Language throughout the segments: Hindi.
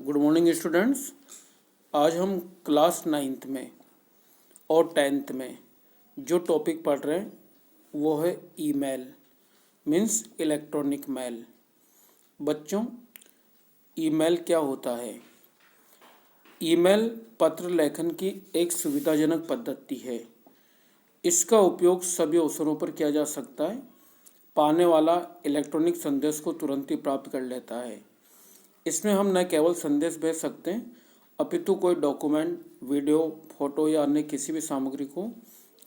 Good morning students. आज हम क्लास 9th में और 10th में जो टॉपिक पढ़ रहे हैं वो है ईमेल मीन्स इलेक्ट्रॉनिक मेल। बच्चों, ईमेल क्या होता है? ईमेल पत्र लेखन की एक सुविधाजनक पद्धति है। इसका उपयोग सभी अवसरों पर किया जा सकता है। पाने वाला इलेक्ट्रॉनिक संदेश को तुरंत ही प्राप्त कर लेता है। इसमें हम न केवल संदेश भेज सकते हैं अपितु कोई डॉक्यूमेंट, वीडियो, फोटो या अन्य किसी भी सामग्री को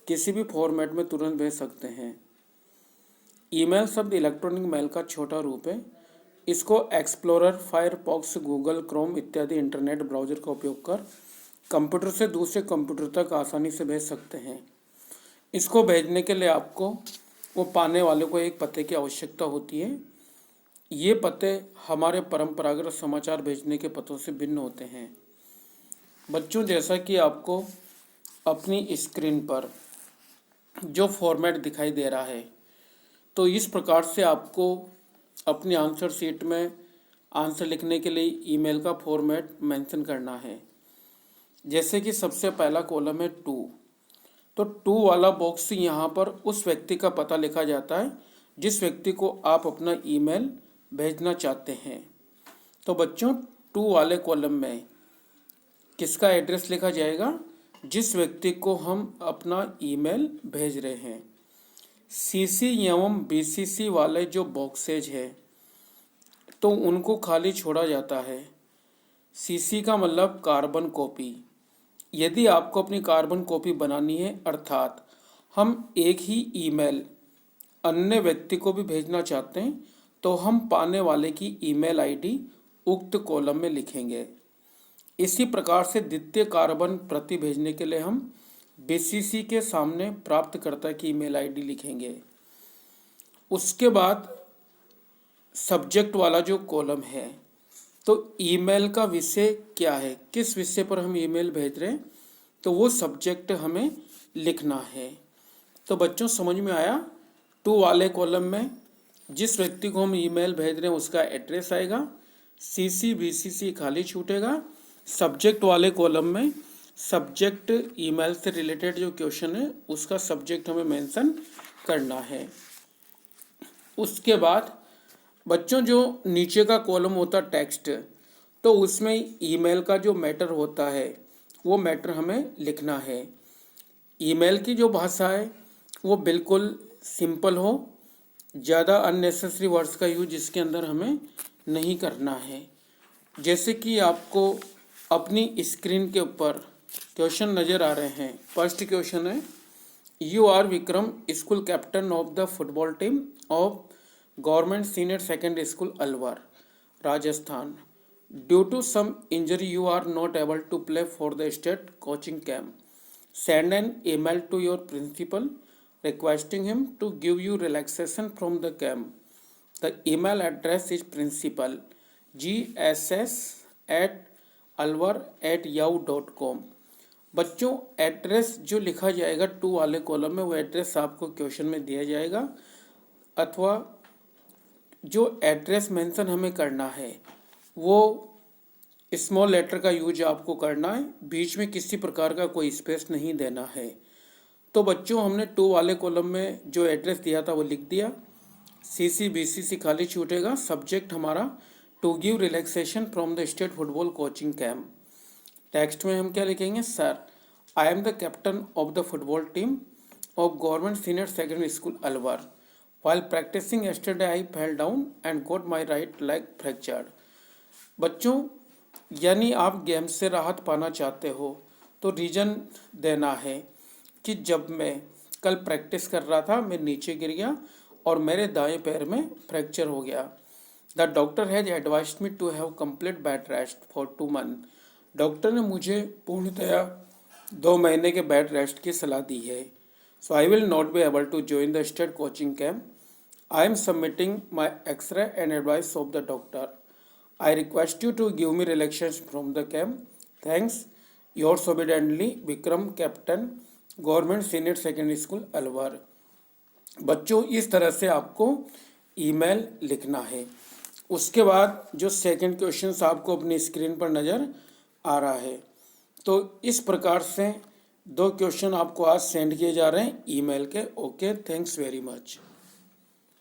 किसी भी फॉर्मेट में तुरंत भेज सकते हैं। ईमेल शब्द इलेक्ट्रॉनिक मेल का छोटा रूप है। इसको एक्सप्लोरर, फायरफॉक्स, गूगल क्रोम इत्यादि इंटरनेट ब्राउज़र का उपयोग कर कंप्यूटर से दूसरे कंप्यूटर तक आसानी से भेज सकते हैं। इसको भेजने के लिए आपको वो पाने वाले को एक पते की आवश्यकता होती है। ये पते हमारे परंपरागत समाचार भेजने के पतों से भिन्न होते हैं। बच्चों, जैसा कि आपको अपनी स्क्रीन पर जो फॉर्मेट दिखाई दे रहा है, तो इस प्रकार से आपको अपनी आंसर शीट में आंसर लिखने के लिए ईमेल का फॉर्मेट मेंशन करना है। जैसे कि सबसे पहला कॉलम है 2, तो 2 वाला बॉक्स यहाँ पर उस व्यक्ति का पता लिखा जाता है जिस व्यक्ति को आप अपना ईमेल भेजना चाहते हैं। तो बच्चों, 2 वाले कॉलम में किसका एड्रेस लिखा जाएगा? जिस व्यक्ति को हम अपना ईमेल भेज रहे हैं। सीसी एवं बीसीसी वाले जो बॉक्सेज है तो उनको खाली छोड़ा जाता है। सीसी का मतलब कार्बन कॉपी। यदि आपको अपनी कार्बन कॉपी बनानी है, अर्थात हम एक ही ईमेल अन्य व्यक्ति को भी भेजना चाहते हैं, तो हम पाने वाले की ईमेल आईडी उक्त कॉलम में लिखेंगे। इसी प्रकार से द्वितीय कार्बन प्रति भेजने के लिए हम बीसीसी के सामने प्राप्तकर्ता की ईमेल आईडी लिखेंगे। उसके बाद सब्जेक्ट वाला जो कॉलम है, तो ईमेल का विषय क्या है, किस विषय पर हम ईमेल भेज रहे हैं, तो वो सब्जेक्ट हमें लिखना है। तो बच्चों, समझ में आया? 2 वाले कॉलम में जिस व्यक्ति को हम ईमेल भेज रहे हैं उसका एड्रेस आएगा, सीसी बीसीसी खाली छूटेगा। सब्जेक्ट वाले कॉलम में सब्जेक्ट ईमेल से रिलेटेड जो क्वेश्चन है उसका सब्जेक्ट हमें मेंशन करना है। उसके बाद बच्चों, जो नीचे का कॉलम होता है टेक्स्ट, तो उसमें ईमेल का जो मैटर होता है वो मैटर हमें लिखना है। ईमेल की जो भाषा है वो बिल्कुल सिंपल हो, ज़्यादा अननेसेसरी वर्ड्स का यूज इसके अंदर हमें नहीं करना है। जैसे कि आपको अपनी स्क्रीन के ऊपर क्वेश्चन नज़र आ रहे हैं। फर्स्ट क्वेश्चन है, you are Vikram, school captain of the football team of government senior secondary school Alwar, Rajasthan. Due to some injury you are not able to play for the state coaching camp. Send an email to your principal requesting him to give you relaxation from the camp. The email address is principal gss@alwar@yahoo.com। बच्चों, एड्रेस जो लिखा जाएगा 2 वाले कॉलम में, वो एड्रेस आपको क्वेश्चन में दिया जाएगा, अथवा जो एड्रेस मेंशन हमें करना है वो स्मॉल लेटर का यूज आपको करना है। बीच में किसी प्रकार का कोई स्पेस नहीं देना है। तो बच्चों, हमने 2 वाले कॉलम में जो एड्रेस दिया था वो लिख दिया। सीसी बीसीसी खाली छूटेगा। सब्जेक्ट हमारा to give relaxation from the state football coaching camp. Text में हम क्या लिखेंगे? Sir, I am the captain of the football team of government senior secondary school Alwar. While practising yesterday I fell down and got my right leg fractured. बच्चों, यानी आप गेम से राहत पाना चाहते हो तो रीज़न देना है कि जब मैं कल प्रैक्टिस कर रहा था मैं नीचे गिर गया और मेरे दाएं पैर में फ्रैक्चर हो गया। The doctor has advised me to have complete bed rest for 2 month. Doctor ने मुझे पूर्णतया 2 महीने के बेड रेस्ट की सलाह दी है। So I will not be able to join the state coaching camp. I am submitting my x-ray and advice of the doctor. I request you to give me relaxation from the camp. Thanks, yours obediently Vikram, captain government senior secondary school Alwar. बच्चों, इस तरह से आपको ईमेल लिखना है। उसके बाद जो सेकंड क्वेश्चन आपको अपनी स्क्रीन पर नज़र आ रहा है। तो इस प्रकार से 2 क्वेश्चन आपको आज सेंड किए जा रहे हैं ईमेल के। Okay, thanks very much.